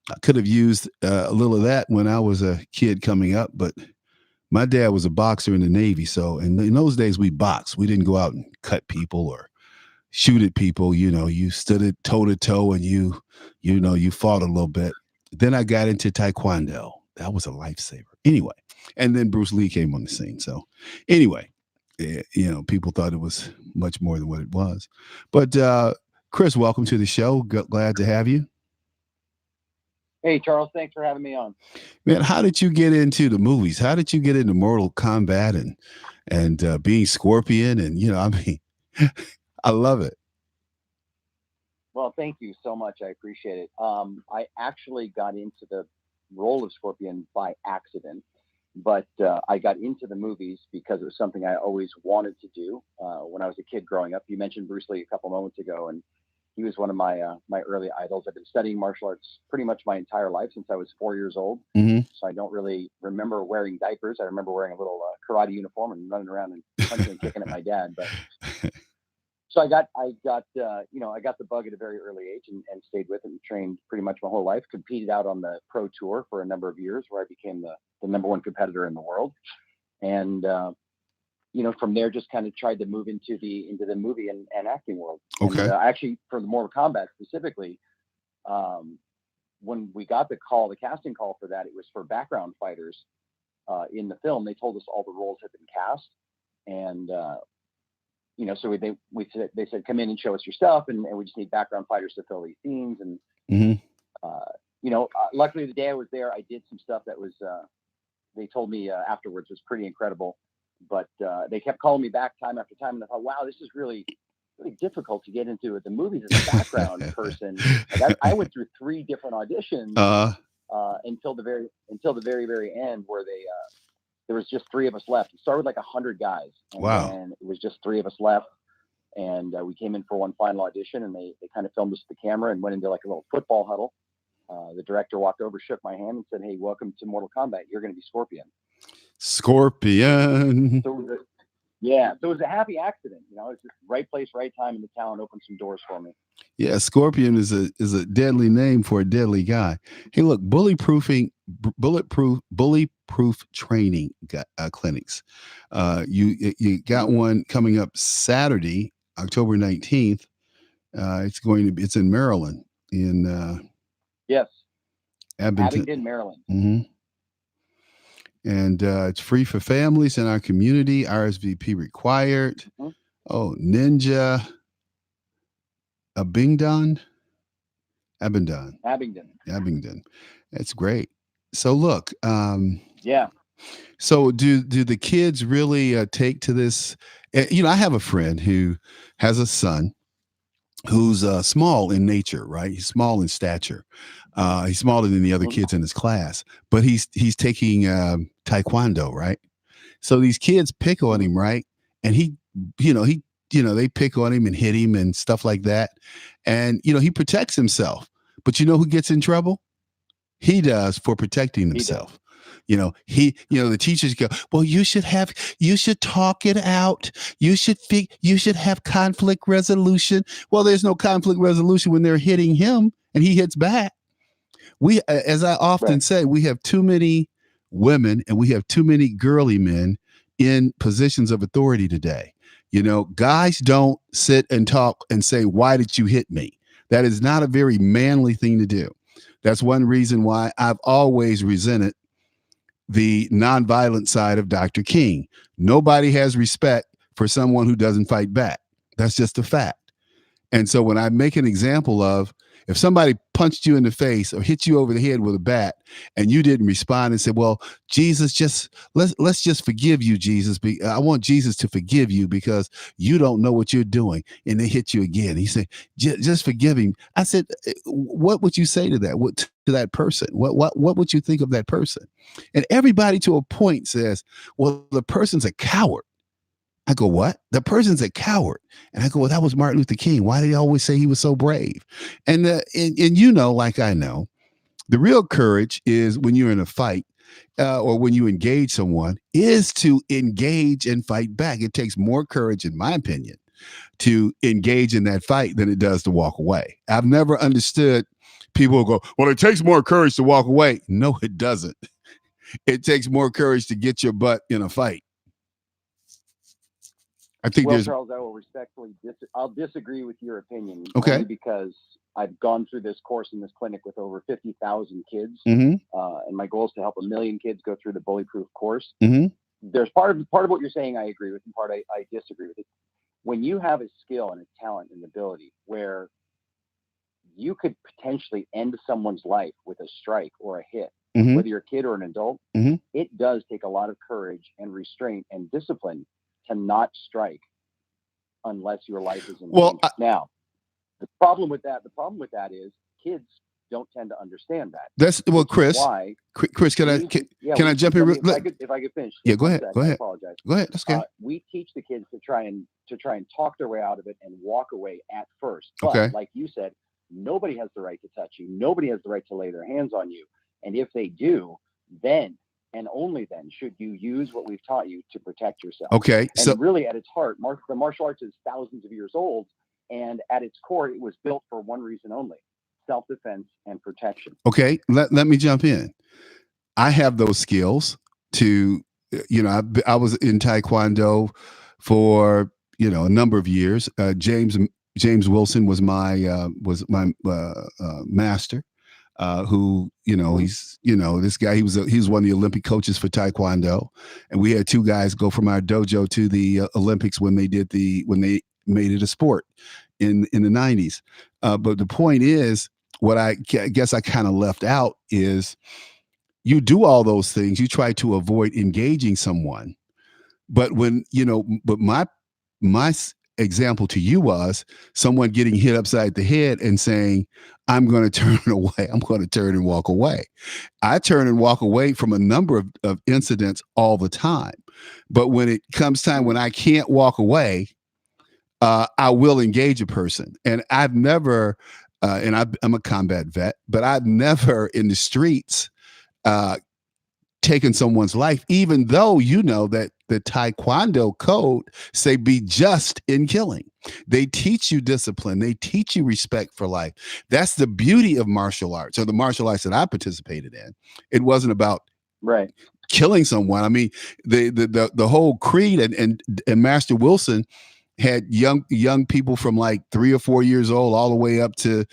I could have used a little of that when I was a kid coming up, but my dad was a boxer in the Navy, so in those days we boxed. We didn't go out and cut people or shoot at people. You stood it toe to toe and you fought a little bit. Then I got into Taekwondo. That was a lifesaver. Anyway, and then Bruce Lee came on the scene. So anyway, people thought it was much more than what it was. But Chris, welcome to the show. Glad to have you. Hey, Charles, thanks for having me on. Man, how did you get into the movies? How did you get into Mortal Kombat and being Scorpion? And, I mean, I love it. Well, thank you so much. I appreciate it. I actually got into the role of Scorpion by accident, but I got into the movies because it was something I always wanted to do when I was a kid growing up. You mentioned Bruce Lee a couple moments ago, and he was one of my early idols. I've been studying martial arts pretty much my entire life since I was 4 years old. Mm-hmm. So I don't really remember wearing diapers. I remember wearing a little karate uniform and running around and punching and kicking at my dad. But so I got the bug at a very early age and stayed with it and trained pretty much my whole life. Competed out on the pro tour for a number of years, where I became the number one competitor in the world. And from there, just kind of tried to move into the movie and acting world. Okay. And actually, for the Mortal Kombat specifically, when we got the casting call for that, it was for background fighters in the film. They told us all the roles had been cast, and so they said, come in and show us your stuff, and we just need background fighters to fill these scenes. And mm-hmm. Luckily, the day I was there, I did some stuff that was they told me afterwards was pretty incredible. But they kept calling me back time after time, and I thought, wow, this is really, really difficult to get into the movies as a background person. Like I went through 3 different auditions until the very, very end, where there was just 3 of us left. It started with like 100 guys, and wow. then it was just 3 of us left, and we came in for one final audition, and they kind of filmed us with the camera and went into like a little football huddle. The director walked over, shook my hand, and said, "Hey, welcome to Mortal Kombat. You're going to be Scorpion." Scorpion. Yeah, so it was a happy accident. It's just right place, right time in the town, opened some doors for me. Yeah, Scorpion is a deadly name for a deadly guy. Hey, look, bulletproof training clinics. You got one coming up Saturday, October 19th. It's in Maryland, in Yes, Abington, Maryland. hmm And it's free for families in our community. RSVP required. Mm-hmm. Oh, Ninja Abingdon. Abingdon. That's great. So look, Yeah. so do the kids really take to this? I have a friend who has a son who's small in nature, right? He's small in stature. He's smaller than the other kids in his class, but he's taking taekwondo, right? So these kids pick on him, right? And they pick on him and hit him and stuff like that. And he protects himself. But who gets in trouble? He does, for protecting himself. The teachers go, well, you should talk it out. You should have conflict resolution. Well, there's no conflict resolution when they're hitting him and he hits back. We, as I often say, we have too many women and we have too many girly men in positions of authority today. Guys don't sit and talk and say, why did you hit me? That is not a very manly thing to do. That's one reason why I've always resented the nonviolent side of Dr. King. Nobody has respect for someone who doesn't fight back. That's just a fact. And so when I make an example of, if somebody punched you in the face or hit you over the head with a bat and you didn't respond and said, well, Jesus, let's just forgive you, Jesus. I want Jesus to forgive you because you don't know what you're doing. And they hit you again. He said, just forgive him. I said, what would you say to that? To that person? What would you think of that person? And everybody to a point says, well, the person's a coward. I go, what? The person's a coward. And I go, well, that was Martin Luther King. Why did he always say he was so brave? And like I know, the real courage is when you're in a fight or when you engage someone, is to engage and fight back. It takes more courage, in my opinion, to engage in that fight than it does to walk away. I've never understood people who go, well, it takes more courage to walk away. No, it doesn't. It takes more courage to get your butt in a fight. I think Charles, I will respectfully I'll disagree with your opinion. Okay. Only because I've gone through this course in this clinic with over 50,000 kids, mm-hmm. And my goal is to help 1 million kids go through the bully-proof course. Mm-hmm. There's part of what you're saying I agree with, and part I disagree with it. When you have a skill and a talent and ability where you could potentially end someone's life with a strike or a hit, mm-hmm. whether you're a kid or an adult, mm-hmm. it does take a lot of courage and restraint and discipline to not strike unless your life is in danger. Now, the problem with that is kids don't tend to understand that. That's Chris. Chris, can I jump in? If I could finish. Yeah, go ahead. Go ahead. I apologize. Go ahead. That's okay. We teach the kids to try and talk their way out of it and walk away at first. But okay. Like you said, nobody has the right to touch you. Nobody has the right to lay their hands on you. And if they do, then and only then should you use what we've taught you to protect yourself. Okay. And so really at its heart, the martial arts is thousands of years old. And at its core, it was built for one reason only: self-defense and protection. Okay. Let me jump in. I have those skills to, I was in Taekwondo for, a number of years. James Wilson was my master. Who, he's, this guy, he was one of the Olympic coaches for Taekwondo. And we had two guys go from our dojo to the Olympics when they made it a sport in the 90s. But the point is, what I guess I kind of left out is you do all those things. You try to avoid engaging someone. But but my example to you was someone getting hit upside the head and saying, I'm going to turn away. I'm going to turn and walk away. I turn and walk away from a number of incidents all the time. But when it comes time when I can't walk away, I will engage a person. And I've never, I'm a combat vet, but I've never in the streets taken someone's life, even though that the Taekwondo code say be just in killing. They teach you discipline. They teach you respect for life. That's the beauty of martial arts, or the martial arts that I participated in. It wasn't about Right. killing someone. I mean, the whole creed, and Master Wilson had young people from like 3 or 4 years old all the way up to,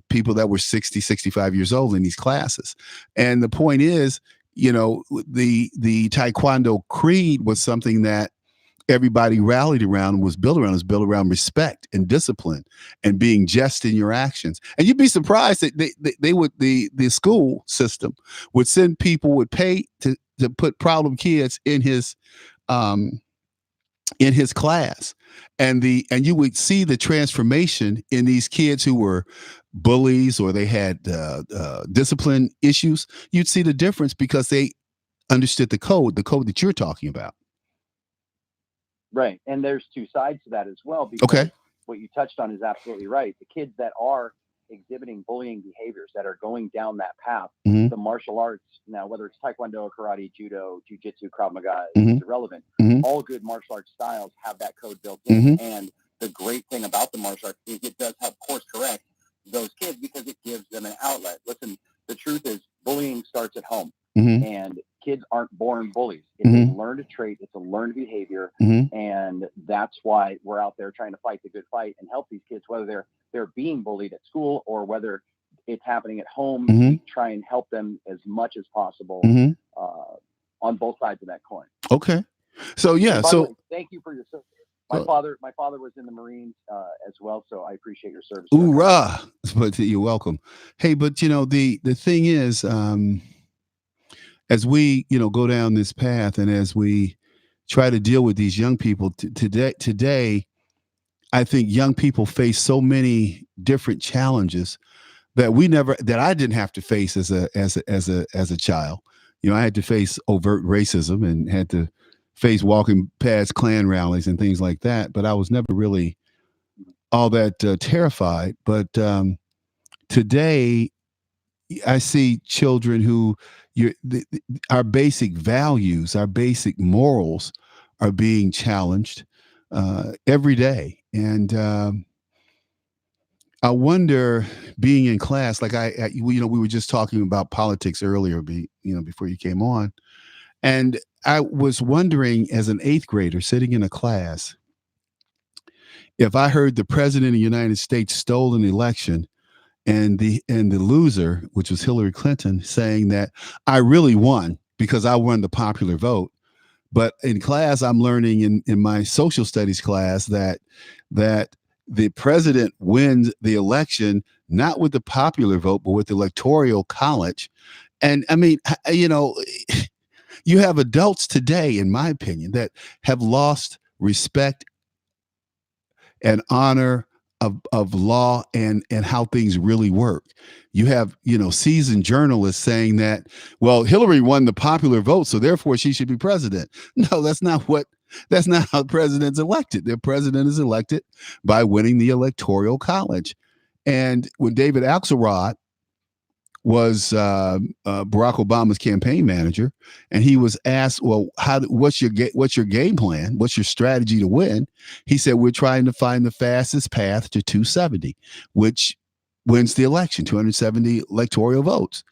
people that were 60, 65 years old in these classes. And the point is, the Taekwondo creed was something that everybody rallied around, was built around respect and discipline and being just in your actions. And you'd be surprised that they would, the school system would send people, would pay to put problem kids in his class, and you would see the transformation in these kids who were bullies, or they had discipline issues. You'd see the difference because they understood the code that you're talking about. Right. And there's two sides to that as well, because Okay. what you touched on is absolutely right. The kids that are exhibiting bullying behaviors, that are going down that path, Mhm. the martial arts, now whether it's Taekwondo, karate, judo, jiu-jitsu, Krav Maga, Mhm. it's irrelevant. Mhm. All good martial arts styles have that code built in. Mhm. And the great thing about the martial arts is it does help course correct those kids, because it gives them an outlet. Listen, the truth is bullying starts at home. Mhm. And kids aren't born bullies. It's Mhm. a learned trait. It's a learned behavior. Mhm. And that's why we're out there trying to fight the good fight and help these kids, whether they're being bullied at school or whether it's happening at home. Mhm. We try and help them as much as possible Mhm. on both sides of that coin. Okay. So yeah. And by the way, So thank you for your service. My father was in the Marines as well, so I appreciate your service. hoorah! But you're welcome. Hey, but the thing is, as we go down this path, and as we try to deal with these young people today, I think young people face so many different challenges that I didn't have to face as a child. I had to face overt racism and had to face walking past Klan rallies and things like that. But I was never really all that terrified. But today, I see children who our basic values, our basic morals, are being challenged every day, and I wonder, being in class, like we were just talking about politics earlier, before you came on, and I was wondering, as an eighth grader sitting in a class, if I heard the president of the United States stole an election, and the loser, which was Hillary Clinton, saying that I really won because I won the popular vote. But in class, I'm learning in my social studies class that the president wins the election not with the popular vote, but with the electoral college. And I mean, you have adults today, in my opinion, that have lost respect and honor of law and how things really work. You have, seasoned journalists saying that, well, Hillary won the popular vote, so therefore she should be president. No, that's not how the president's elected. The president is elected by winning the electoral college. And when David Axelrod was Barack Obama's campaign manager, and he was asked, "Well, what's your game plan? What's your strategy to win?" He said, "We're trying to find the fastest path to 270, which wins the election, 270 electoral votes."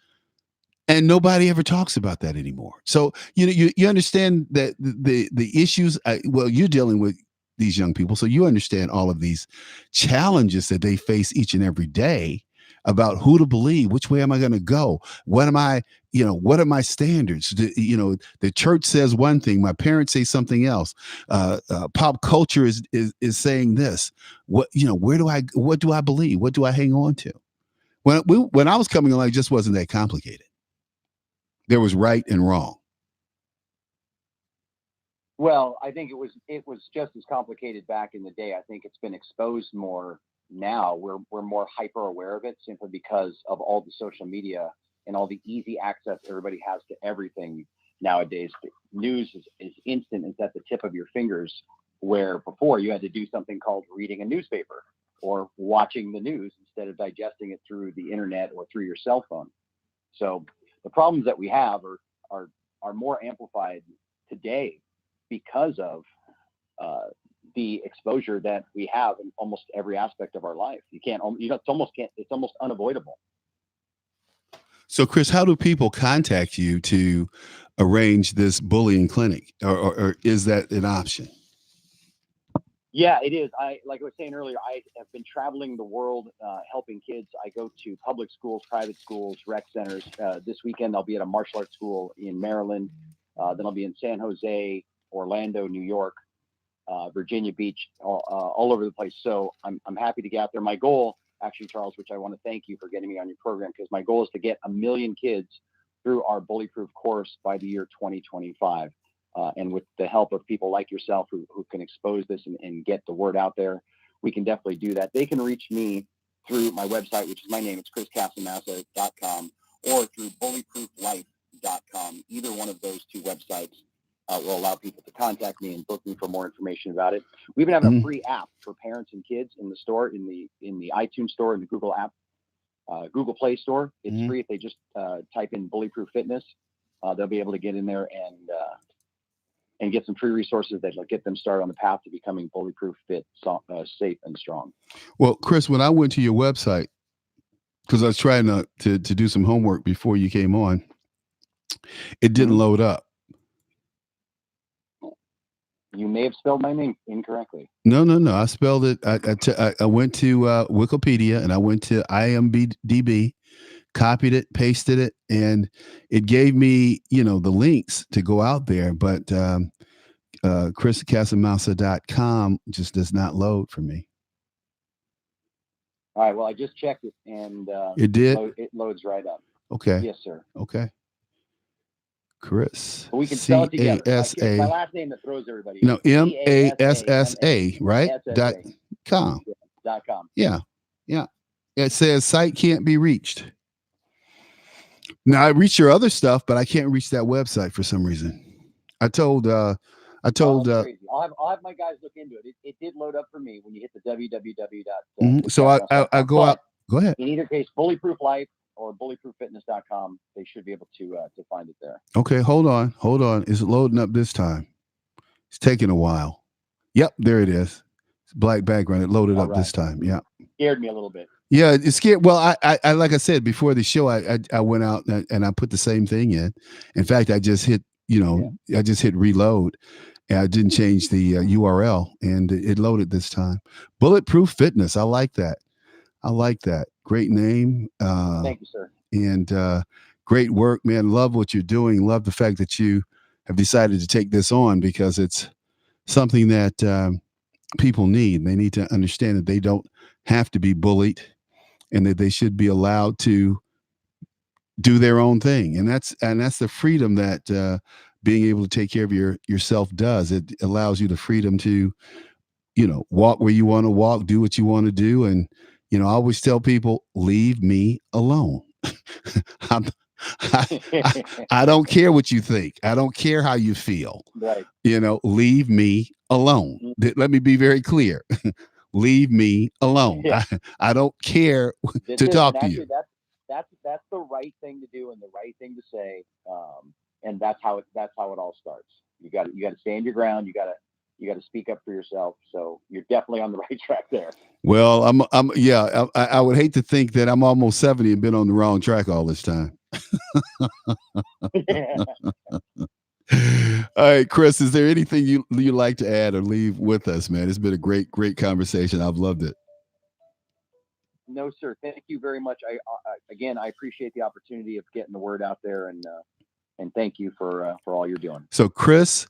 And nobody ever talks about that anymore. So you understand that the issues. You're dealing with these young people, so you understand all of these challenges that they face each and every day about who to believe, which way am I going to go, what am I, what are my standards? The church says one thing, my parents say something else. Pop culture is saying this. What do I believe? What do I hang on to? When I was coming along, it just wasn't that complicated. There was right and wrong. Well, I think it was just as complicated back in the day. I think it's been exposed more now. We're more hyper aware of it, simply because of all the social media and all the easy access everybody has to everything nowadays. The news is instant. It's at the tip of your fingers, where before you had to do something called reading a newspaper or watching the news instead of digesting it through the internet or through your cell phone. So the problems that we have are more amplified today because of the exposure that we have in almost every aspect of our life. It's almost unavoidable. So, Chris, how do people contact you to arrange this bullying clinic, or is that an option? Yeah, it is. Like I was saying earlier, I have been traveling the world helping kids. I go to public schools, private schools, rec centers. This weekend, I'll be at a martial arts school in Maryland. Then I'll be in San Jose, Orlando, New York, Virginia Beach, all over the place. So I'm happy to get out there. My goal, actually, Charles, which I want to thank you for getting me on your program, because my goal is to get 1 million kids through our bully-proof course by the year 2025. And with the help of people like yourself who can expose this and get the word out there, we can definitely do that. They can reach me through my website, which is my name. It's chriscasamassa.com, or through bullyprooflife.com. Either one of those two websites will allow people to contact me and book me for more information about it. We even have a free app for parents and kids in the store, in the iTunes store, in the Google app, Google Play Store. It's free if they just type in Bullyproof Fitness. They'll be able to get in there and get some free resources that'll get them started on the path to becoming bully-proof, fit, safe, and strong. Well, Chris, when I went to your website, because I was trying to do some homework before you came on, it didn't load up. You may have spelled my name incorrectly. No. I spelled it. I went to Wikipedia, and I went to IMDb, copied it, pasted it, and it gave me, the links to go out there. But chriscasamassa.com just does not load for me. All right. Well, I just checked it, and it did. It loads right up. Okay. Yes, sir. Okay. Chris. But we can spell it together. C-A-S-A. My last name that throws everybody. No, M-A-S-S-A, right? .com. .com. Yeah. It says site can't be reached. Now I reach your other stuff, but I can't reach that website for some reason. I told I'll have my guys look into it. It did load up for me when you hit the www. So I go out. Go ahead. In either case, Bullyproof Life or bullyprooffitness.com, they should be able to find it there. Okay, hold on. Is it loading up this time? It's taking a while. Yep, there it is. It's black background. It loaded up this time. Yeah. Scared me a little bit. Yeah, it's scared. Well, I like I said before the show, I went out and I put the same thing in. In fact, I just hit, I just hit reload. And I didn't change the URL, and it loaded this time. Bulletproof Fitness. I like that. Great name. Thank you, sir. And great work, man. Love what you're doing. Love the fact that you have decided to take this on, because it's something that people need. They need to understand that they don't have to be bullied, and that they should be allowed to do their own thing. And that's the freedom that being able to take care of yourself does. It allows you the freedom to, walk where you want to walk, do what you want to do. And, I always tell people, leave me alone. I don't care what you think. I don't care how you feel. Right. Leave me alone. Let me be very clear. Leave me alone. Yeah. I don't care to talk to you. That's the right thing to do and the right thing to say. And that's how it all starts. You got to stand your ground. You got to speak up for yourself. So you're definitely on the right track there. Well, I would hate to think that I'm almost 70 and been on the wrong track all this time. All right, Chris, is there anything you like to add or leave with us, man? It's been a great conversation. I've loved it. No, sir. Thank you very much. I appreciate the opportunity of getting the word out there, and thank you for all you're doing. So Chris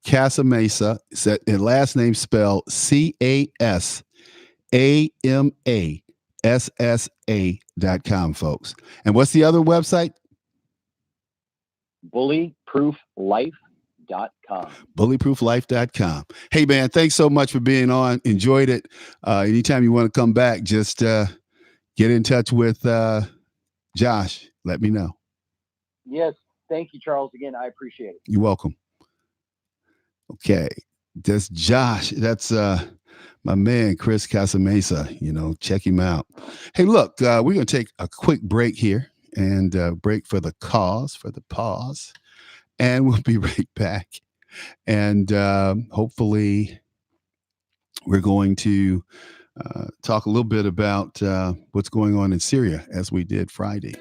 Casamassa, and last name spelled CASAMASSA.com, folks. And what's the other website? Bullyprooflife.com. Bullyprooflife.com. Hey, man, thanks so much for being on. Enjoyed it. Anytime you want to come back, just get in touch with Josh. Let me know. Yes. Thank you, Charles. Again, I appreciate it. You're welcome. Okay. That's Josh. That's my man, Chris Casamassa. Check him out. Hey, look, we're going to take a quick break here and break for the pause. And we'll be right back And hopefully we're going to talk a little bit about what's going on in Syria as we did Friday.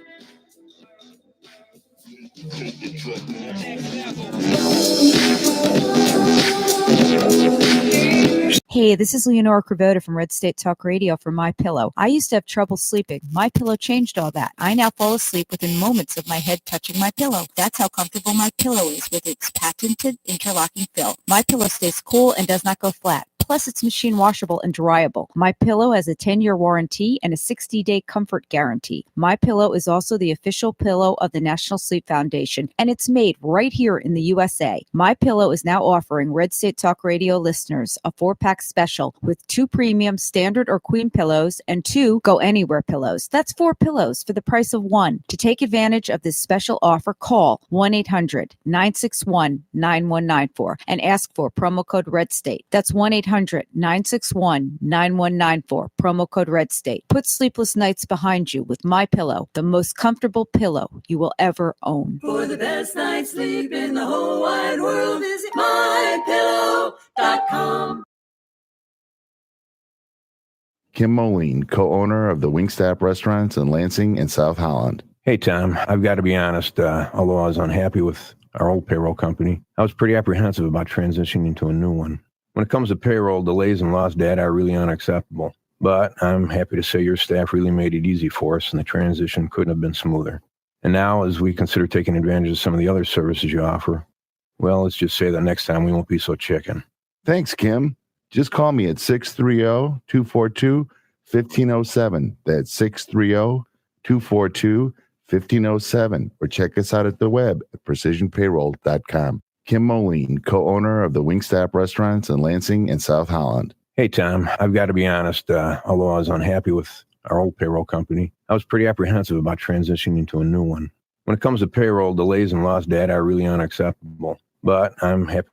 Hey, this is Leonora Cravota from Red State Talk Radio for My Pillow. I used to have trouble sleeping. My Pillow changed all that. I now fall asleep within moments of my head touching my pillow. That's how comfortable My Pillow is with its patented interlocking fill. My Pillow stays cool and does not go flat. Plus, it's machine washable and dryable. My Pillow has a 10-year warranty and a 60-day comfort guarantee. My Pillow is also the official pillow of the National Sleep Foundation, and it's made right here in the USA. My Pillow is now offering Red State Talk Radio listeners a 4-pack special with 2 premium standard or queen pillows and 2 go anywhere pillows. That's 4 pillows for the price of 1. To take advantage of this special offer, call 1-800-961-9194 and ask for promo code Red State. That's 1-800-961-9194, promo code Red State. Put sleepless nights behind you with My Pillow, the most comfortable pillow you will ever own. For the best night's sleep in the whole wide world, visit mypillow.com. Kim Moline, co-owner of the Wingstop restaurants in Lansing and South Holland. Hey, Tom, I've got to be honest. Although I was unhappy with our old payroll company, I was pretty apprehensive about transitioning into a new one. When it comes to payroll, delays and lost data are really unacceptable. But I'm happy to say your staff really made it easy for us, and the transition couldn't have been smoother. And now, as we consider taking advantage of some of the other services you offer, well, let's just say that next time we won't be so chicken. Thanks, Kim. Just call me at 630-242-1507. That's 630-242-1507. Or check us out at the web at precisionpayroll.com. Kim Moline, co-owner of the Wingstop restaurants in Lansing and South Holland. Hey, Tom, I've got to be honest. Although I was unhappy with our old payroll company, I was pretty apprehensive about transitioning into a new one. When it comes to payroll, delays and lost data are really unacceptable. But I'm happy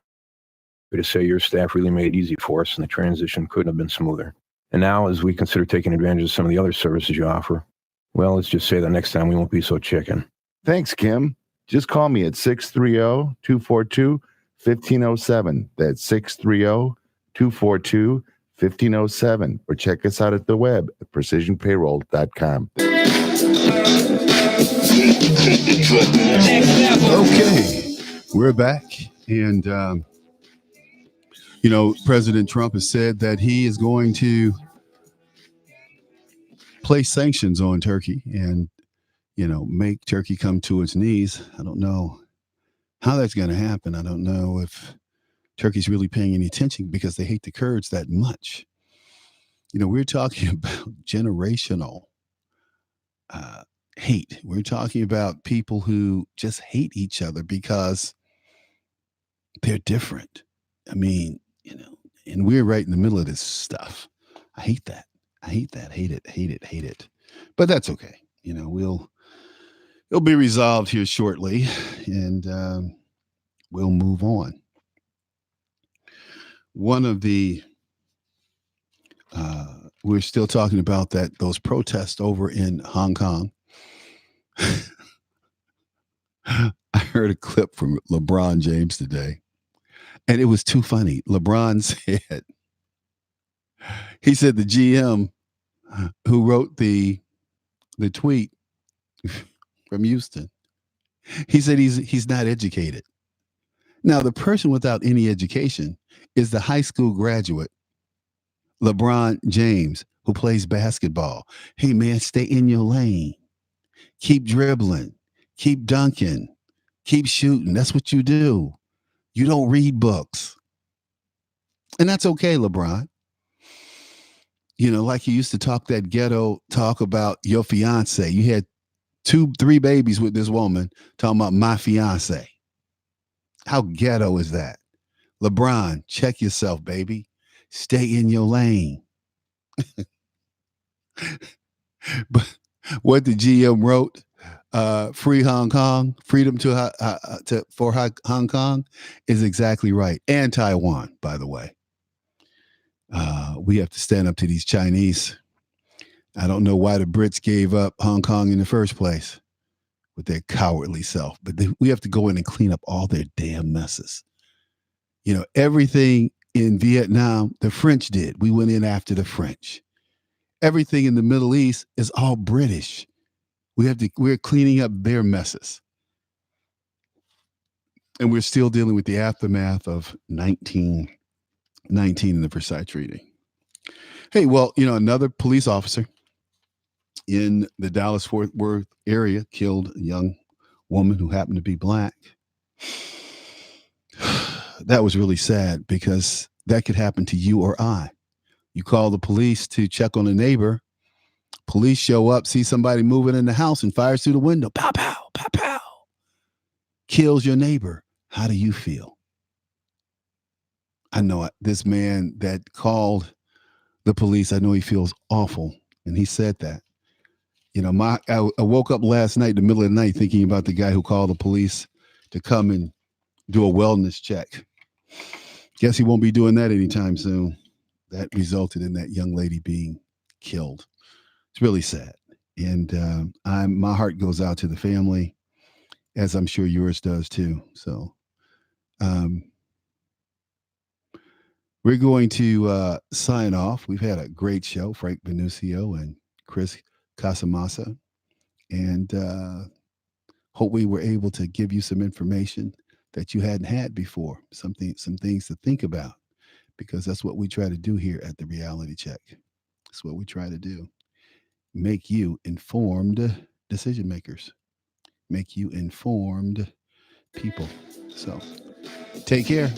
to say your staff really made it easy for us, and the transition couldn't have been smoother. And now, as we consider taking advantage of some of the other services you offer, well, let's just say that next time we won't be so chicken. Thanks, Kim. Just call me at 630-242-1507. That's 630-242-1507. Or check us out at the web at precisionpayroll.com. Okay, we're back. And, President Trump has said that he is going to place sanctions on Turkey and, make Turkey come to its knees. I don't know how that's going to happen. I don't know if Turkey's really paying any attention because they hate the Kurds that much. We're talking about generational hate. We're talking about people who just hate each other because they're different. I mean, and we're right in the middle of this stuff. I hate that. Hate it. But that's okay. It'll be resolved here shortly, and we'll move on. One of the we're still talking about those protests over in Hong Kong. I heard a clip from LeBron James today, and it was too funny. LeBron said, he said the GM who wrote the tweet from Houston, he said he's not educated. Now, the person without any education is the high school graduate, LeBron James, who plays basketball. Hey, man, stay in your lane. Keep dribbling. Keep dunking. Keep shooting. That's what you do. You don't read books. And that's okay, LeBron. Like you used to talk that ghetto talk about your fiance. You had 2-3 babies with this woman talking about my fiance. How ghetto is that? LeBron, check yourself, baby. Stay in your lane. But what the GM wrote, free Hong Kong, freedom for Hong Kong is exactly right. And Taiwan, by the way. We have to stand up to these Chinese. I don't know why the Brits gave up Hong Kong in the first place with their cowardly self, but we have to go in and clean up all their damn messes. Everything in Vietnam, the French did. We went in after the French. Everything in the Middle East is all British. We're cleaning up their messes. And we're still dealing with the aftermath of 1919 in the Versailles Treaty. Hey, well, another police officer in the Dallas-Fort Worth area killed a young woman who happened to be black. That was really sad because that could happen to you or I. You call the police to check on a neighbor. Police show up, see somebody moving in the house and fires through the window. Pow, pow, pow, pow. Kills your neighbor. How do you feel? I know this man that called the police, I know he feels awful. And he said that. I woke up last night in the middle of the night thinking about the guy who called the police to come and do a wellness check. Guess he won't be doing that anytime soon. That resulted in that young lady being killed. It's really sad. And my heart goes out to the family, as I'm sure yours does too. So we're going to sign off. We've had a great show, Frank Venucio and Chris Casamassa. And hope we were able to give you some information that you hadn't had before, some things to think about, because that's what we try to do here at the Reality Check. That's what we try to do. Make you informed decision makers. Make you informed people. So take care.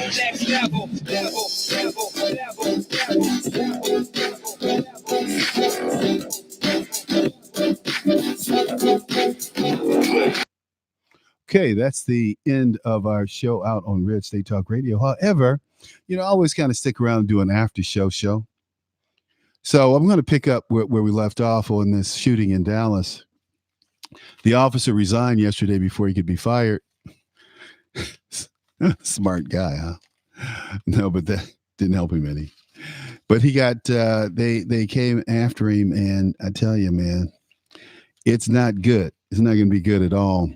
Next level. Okay, that's the end of our show out on Red State Talk Radio. However, I always kind of stick around and do an after show. So I'm going to pick up where we left off on this shooting in Dallas. The officer resigned yesterday before he could be fired. Smart guy, huh? No, but that didn't help him any. But he got, they came after him, and I tell you, man, it's not good. It's not going to be good at all.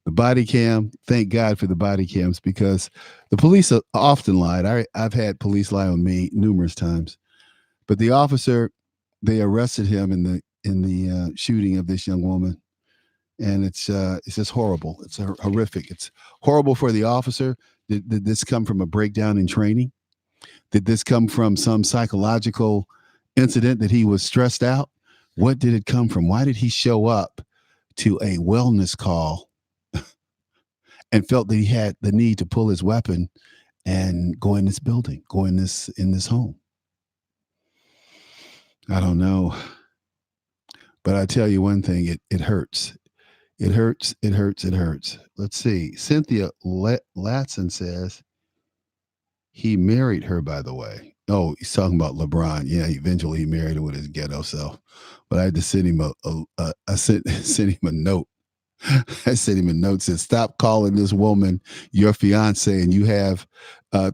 The body cam, thank God for the body cams, because the police often lied. I've had police lie on me numerous times. But the officer, they arrested him in the shooting of this young woman. And it's just horrible. It's horrific. It's horrible for the officer. Did this come from a breakdown in training? Did this come from some psychological incident that he was stressed out? What did it come from? Why did he show up to a wellness call and felt that he had the need to pull his weapon and go in this building, go in this home? I don't know. But I tell you one thing, it hurts. It hurts. It hurts. It hurts. Let's see. Cynthia Latson says he married her, by the way. Oh, he's talking about LeBron. Yeah, eventually he married her with his ghetto self. But I had to send him sent him a note. I sent him a note, said, stop calling this woman your fiance and you have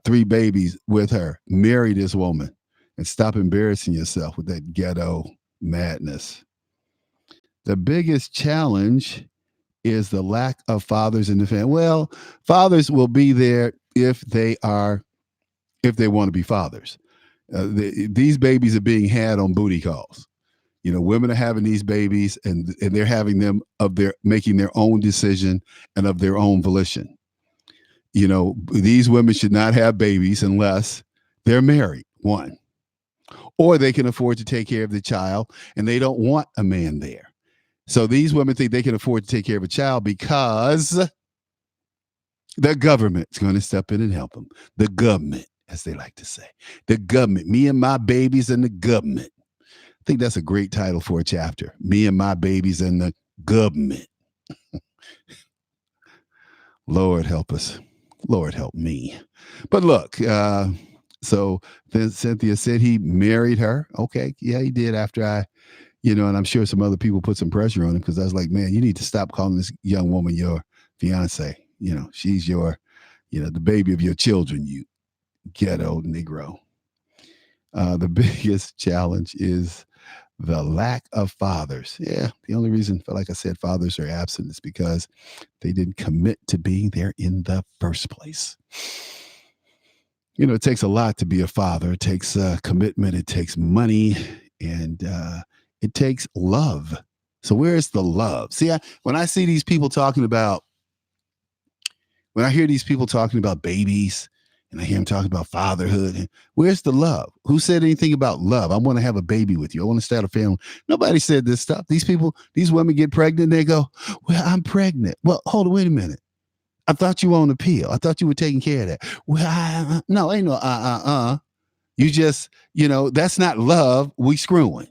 3 babies with her. Marry this woman and stop embarrassing yourself with that ghetto madness. The biggest challenge is the lack of fathers in the family. Well, fathers will be there if they want to be fathers. These babies are being had on booty calls. Women are having these babies and they're having them making their own decision and of their own volition. These women should not have babies unless they're married, one, or they can afford to take care of the child and they don't want a man there. So these women think they can afford to take care of a child because the government's going to step in and help them. The government, as they like to say. The government, me and my babies and the government. I think that's a great title for a chapter. Me and my babies and the government. Lord help us. Lord help me. But look, so then Cynthia said he married her. Okay. Yeah, he did after I and I'm sure some other people put some pressure on him because I was like, man, you need to stop calling this young woman your fiance. She's your, the baby of your children, you ghetto Negro. The biggest challenge is the lack of fathers. Yeah, the only reason, like I said, fathers are absent is because they didn't commit to being there in the first place. It takes a lot to be a father. It takes commitment, it takes money, and it takes love. So where's the love? See, when I see these people talking about, when I hear these people talking about babies, and I hear them talking about fatherhood, where's the love? Who said anything about love? I want to have a baby with you. I want to start a family. Nobody said this stuff. These women get pregnant, they go, well, I'm pregnant. Well, hold on, wait a minute. I thought you were on a pill. I thought you were taking care of that. Well, no, ain't no. You just, that's not love. We screwing.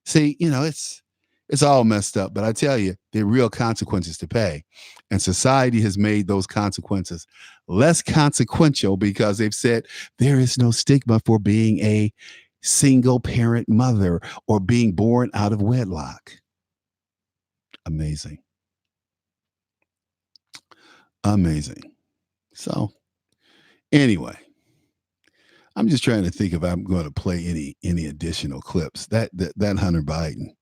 See, it's all messed up. But I tell you, there are real consequences to pay. And society has made those consequences less consequential because they've said there is no stigma for being a single parent mother or being born out of wedlock. Amazing. So, anyway, I'm just trying to think if I'm going to play any additional clips. That Hunter Biden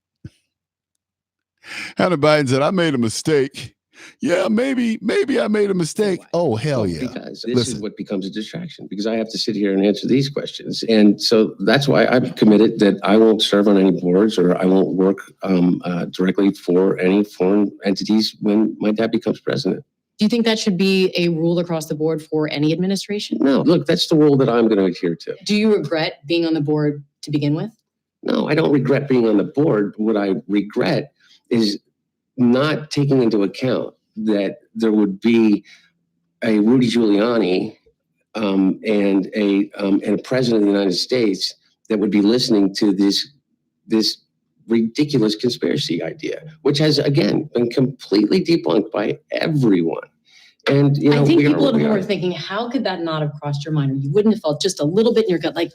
said, I made a mistake. Yeah, maybe I made a mistake. Oh, hell yeah. Because this is what becomes a distraction, because I have to sit here and answer these questions. And so that's why I'm committed that I won't serve on any boards or I won't work directly for any foreign entities when my dad becomes president. Do you think that should be a rule across the board for any administration? No, look, that's the rule that I'm going to adhere to. Do you regret being on the board to begin with? No, I don't regret being on the board. What I regret is not taking into account that there would be a Rudy Giuliani and a president of the United States that would be listening to this ridiculous conspiracy idea, which has, again, been completely debunked by everyone. And, I think people at home are thinking, how could that not have crossed your mind? Or you wouldn't have felt just a little bit in your gut, like,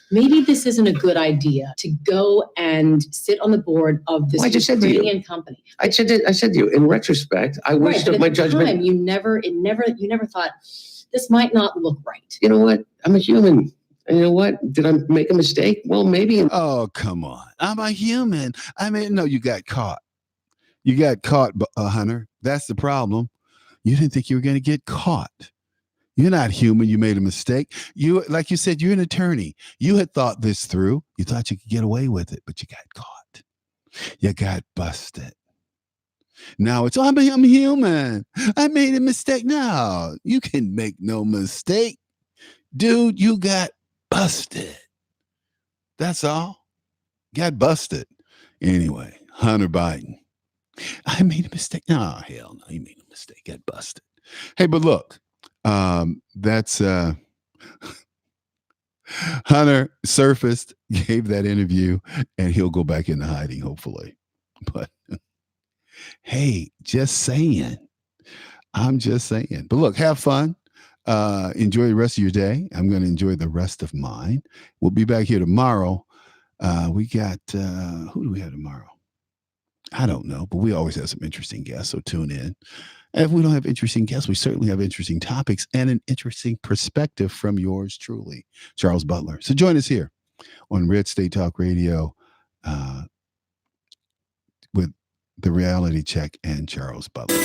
maybe this isn't a good idea to go and sit on the board of this Ukrainian company. I said to you, in retrospect, I wish that my judgment. Time, you never thought this might not look right. You know what? I'm a human. And you know what? Did I make a mistake? Well, maybe. Oh, come on. I'm a human. I mean, no, you got caught. You got caught, Hunter. That's the problem. You didn't think you were going to get caught. You're not human. You made a mistake. You, like you said, you're an attorney. You had thought this through. You thought you could get away with it, but you got caught. You got busted. Now it's, I'm human. I made a mistake. No, you can make no mistake. Dude, you got busted. That's all. Got busted. Anyway, Hunter Biden. I made a mistake. No, hell no. He made a mistake. Got busted. Hey, but look, that's Hunter surfaced, gave that interview, and he'll go back into hiding, hopefully. But hey, just saying. I'm just saying. But look, have fun. Enjoy the rest of your day. I'm going to enjoy the rest of mine. We'll be back here tomorrow. We got, who do we have tomorrow? I don't know, but we always have some interesting guests, so tune in. And if we don't have interesting guests, we certainly have interesting topics and an interesting perspective from yours truly, Charles Butler. So join us here on Red State Talk Radio with The Reality Check and Charles Butler.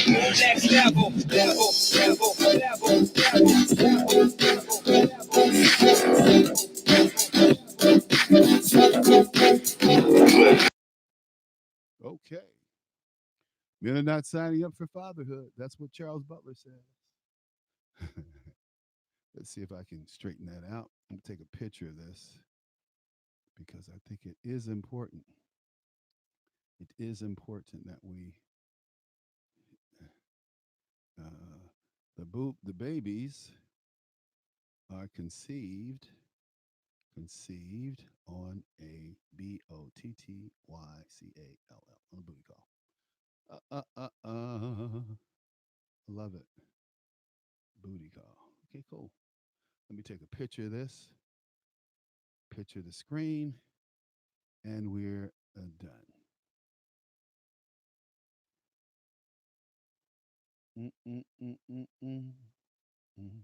Next level. Next level, Okay. Men are not signing up for fatherhood. That's what Charles Butler said. Let's see if I can straighten that out. I'm going to take a picture of this because I think it is important. It is important that we The babies are conceived on a BOTTYCALL on a booty call. Love it. Booty call. Okay, cool. Let me take a picture of this. Picture the screen, and we're done. Mm-mm-mm-mm-mm. Mm.